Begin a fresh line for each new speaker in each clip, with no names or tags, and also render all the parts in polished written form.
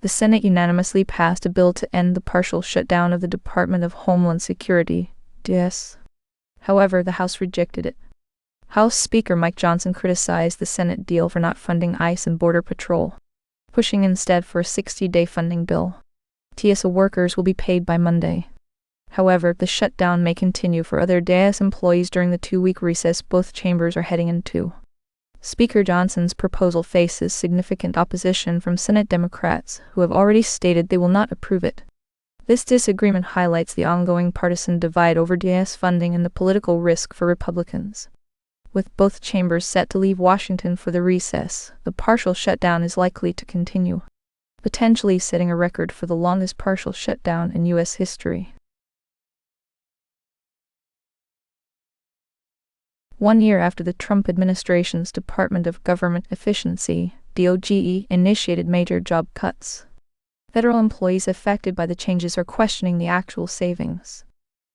The Senate unanimously passed a bill to end the partial shutdown of the Department of Homeland Security, DOGE. However, the House rejected it. House Speaker Mike Johnson criticized the Senate deal for not funding ICE and Border Patrol, pushing instead for a 60-day funding bill. TSA workers will be paid by Monday. However, the shutdown may continue for other DOGE employees during the 2-week recess both chambers are heading into. Speaker Johnson's proposal faces significant opposition from Senate Democrats, who have already stated they will not approve it. This disagreement highlights the ongoing partisan divide over DOGE funding and the political risk for Republicans. With both chambers set to leave Washington for the recess, the partial shutdown is likely to continue, potentially setting a record for the longest partial shutdown in U.S. history. 1 year after the Trump administration's Department of Government Efficiency, DOGE, initiated major job cuts, federal employees affected by the changes are questioning the actual savings.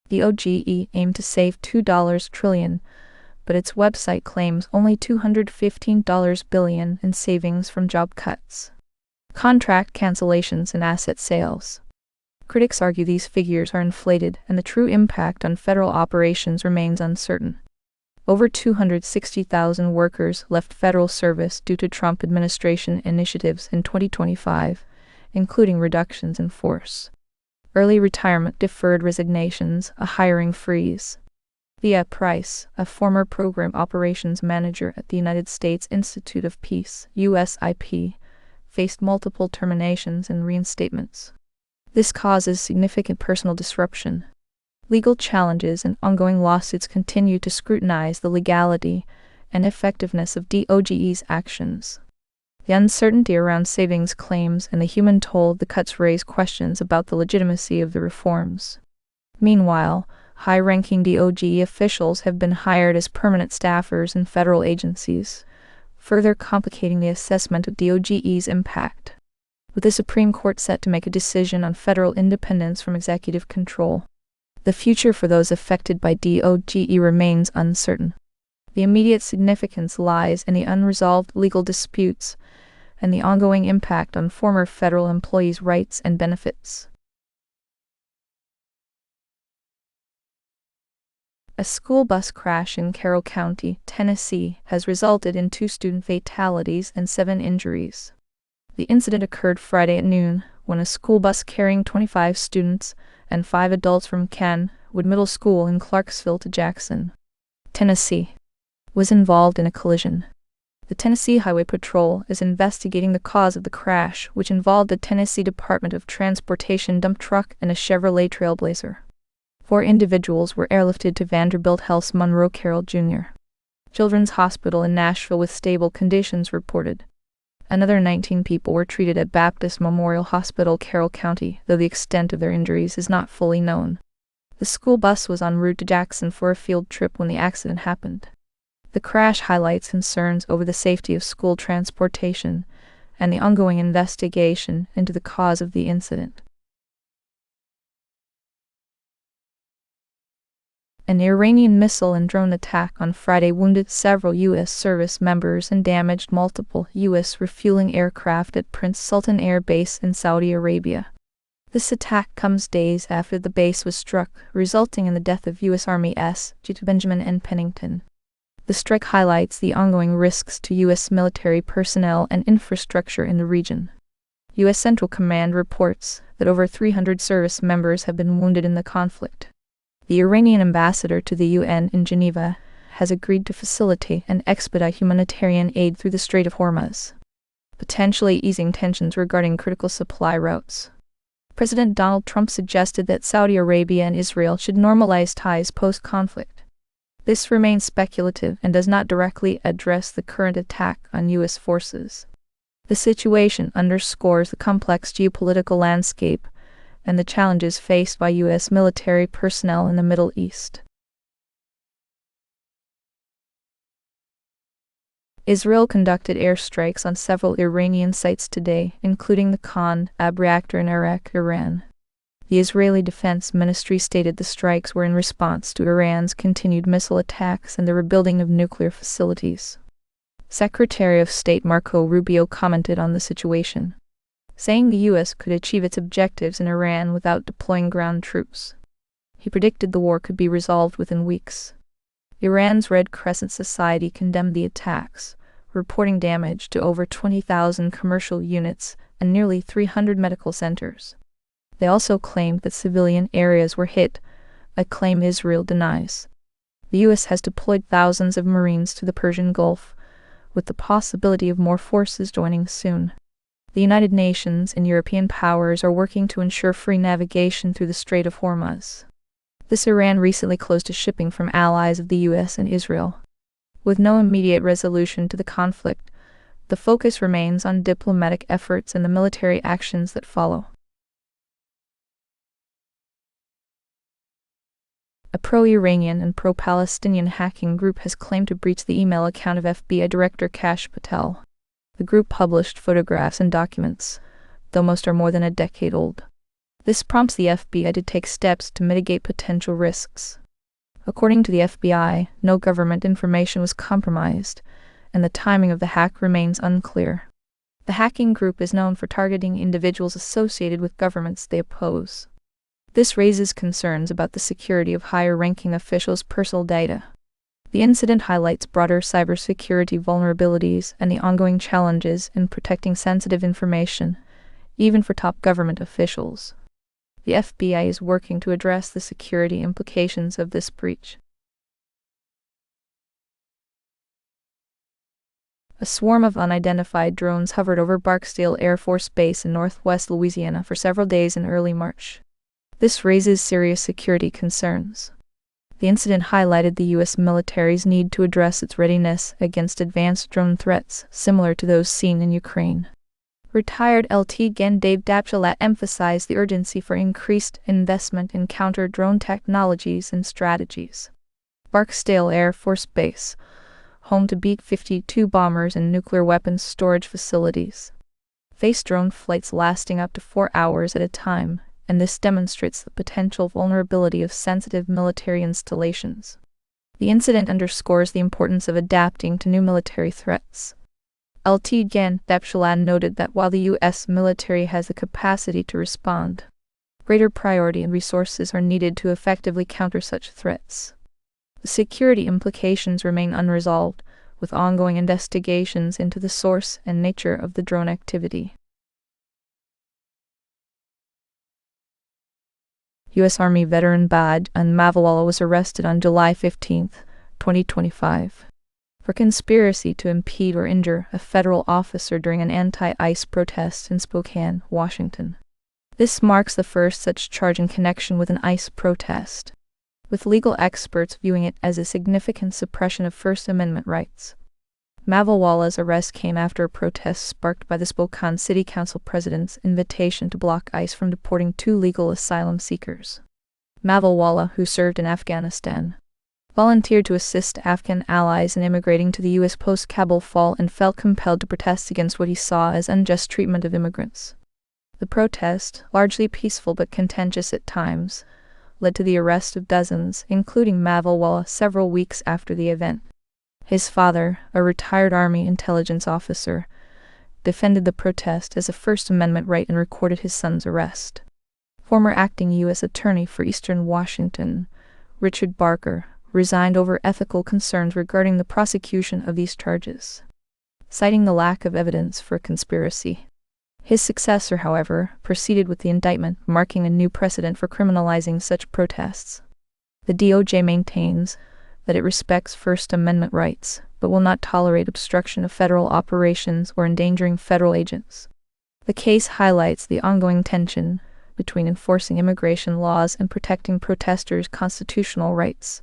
DOGE aimed to save $2 trillion, but its website claims only $215 billion in savings from job cuts, contract cancellations, and asset sales. Critics argue these figures are inflated and the true impact on federal operations remains uncertain. Over 260,000 workers left federal service due to Trump administration initiatives in 2025, including reductions in force, early retirement, deferred resignations, a hiring freeze. Via Price, a former program operations manager at the United States Institute of Peace, USIP, faced multiple terminations and reinstatements. This causes significant personal disruption. Legal challenges and ongoing lawsuits continue to scrutinize the legality and effectiveness of DOGE's actions. The uncertainty around savings claims and the human toll of the cuts raise questions about the legitimacy of the reforms. Meanwhile, high-ranking DOGE officials have been hired as permanent staffers in federal agencies, further complicating the assessment of DOGE's impact. With the Supreme Court set to make a decision on federal independence from executive control, the future for those affected by DOGE remains uncertain. The immediate significance lies in the unresolved legal disputes and the ongoing impact on former federal employees' rights and benefits. A school bus crash in Carroll County, Tennessee, has resulted in 2 student fatalities and 7 injuries. The incident occurred Friday at noon, when a school bus carrying 25 students and 5 adults from Kenwood Middle School in Clarksville to Jackson, Tennessee, was involved in a collision. The Tennessee Highway Patrol is investigating the cause of the crash, which involved the Tennessee Department of Transportation dump truck and a Chevrolet Trailblazer. 4 individuals were airlifted to Vanderbilt Health's Monroe Carroll Jr. Children's Hospital in Nashville with stable conditions reported. Another 19 people were treated at Baptist Memorial Hospital, Carroll County, though the extent of their injuries is not fully known. The school bus was en route to Jackson for a field trip when the accident happened. The crash highlights concerns over the safety of school transportation and the ongoing investigation into the cause of the incident. An Iranian missile and drone attack on Friday wounded several U.S. service members and damaged multiple U.S. refueling aircraft at Prince Sultan Air Base in Saudi Arabia. This attack comes days after the base was struck, resulting in the death of U.S. Army G.T. Benjamin N. Pennington. The strike highlights the ongoing risks to U.S. military personnel and infrastructure in the region. U.S. Central Command reports that over 300 service members have been wounded in the conflict. The Iranian ambassador to the UN in Geneva has agreed to facilitate and expedite humanitarian aid through the Strait of Hormuz, potentially easing tensions regarding critical supply routes. President Donald Trump suggested that Saudi Arabia and Israel should normalize ties post-conflict. This remains speculative and does not directly address the current attack on U.S. forces. The situation underscores the complex geopolitical landscape and the challenges faced by U.S. military personnel in the Middle East. Israel conducted airstrikes on several Iranian sites today, including the Khan-Ab reactor in Arak, Iran. The Israeli Defense Ministry stated the strikes were in response to Iran's continued missile attacks and the rebuilding of nuclear facilities. Secretary of State Marco Rubio commented on the situation, saying the U.S. could achieve its objectives in Iran without deploying ground troops. He predicted the war could be resolved within weeks. Iran's Red Crescent Society condemned the attacks, reporting damage to over 20,000 commercial units and nearly 300 medical centers. They also claimed that civilian areas were hit, a claim Israel denies. The U.S. has deployed thousands of Marines to the Persian Gulf, with the possibility of more forces joining soon. The United Nations and European powers are working to ensure free navigation through the Strait of Hormuz. Iran recently closed to shipping from allies of the U.S. and Israel. With no immediate resolution to the conflict, the focus remains on diplomatic efforts and the military actions that follow. A pro-Iranian and pro-Palestinian hacking group has claimed to breach the email account of FBI Director Patel. The group published photographs and documents, though most are more than a decade old. This prompts the FBI to take steps to mitigate potential risks. According to the FBI, no government information was compromised, and the timing of the hack remains unclear. The hacking group is known for targeting individuals associated with governments they oppose. This raises concerns about the security of higher-ranking officials' personal data. The incident highlights broader cybersecurity vulnerabilities and the ongoing challenges in protecting sensitive information, even for top government officials. The FBI is working to address the security implications of this breach. A swarm of unidentified drones hovered over Barksdale Air Force Base in northwest Louisiana for several days in early March. This raises serious security concerns. The incident highlighted the U.S. military's need to address its readiness against advanced drone threats similar to those seen in Ukraine. Retired Lt. Gen. Dave Dapchalat emphasized the urgency for increased investment in counter-drone technologies and strategies. Barksdale Air Force Base, home to B-52 bombers and nuclear weapons storage facilities, faced drone flights lasting up to 4 hours at a time, and this demonstrates the potential vulnerability of sensitive military installations. The incident underscores the importance of adapting to new military threats. Lt. Gen. Dapchalat noted that while the U.S. military has the capacity to respond, greater priority and resources are needed to effectively counter such threats. The security implications remain unresolved, with ongoing investigations into the source and nature of the drone activity. U.S. Army veteran Baj Mavawala was arrested on July 15, 2025. For conspiracy to impede or injure a federal officer during an anti-ICE protest in Spokane, Washington. This marks the first such charge in connection with an ICE protest, with legal experts viewing it as a significant suppression of First Amendment rights. Mavawala's arrest came after a protest sparked by the Spokane City Council president's invitation to block ICE from deporting 2 legal asylum seekers. Mavawala, who served in Afghanistan, volunteered to assist Afghan allies in immigrating to the U.S. post-Kabul fall and felt compelled to protest against what he saw as unjust treatment of immigrants. The protest, largely peaceful but contentious at times, led to the arrest of dozens, including Mavawala, several weeks after the event. His father, a retired Army intelligence officer, defended the protest as a First Amendment right and recorded his son's arrest. Former acting U.S. Attorney for Eastern Washington, Richard Barker, resigned over ethical concerns regarding the prosecution of these charges, citing the lack of evidence for a conspiracy. His successor, however, proceeded with the indictment, marking a new precedent for criminalizing such protests. The DOGE maintains that it respects First Amendment rights, but will not tolerate obstruction of federal operations or endangering federal agents. The case highlights the ongoing tension between enforcing immigration laws and protecting protesters' constitutional rights.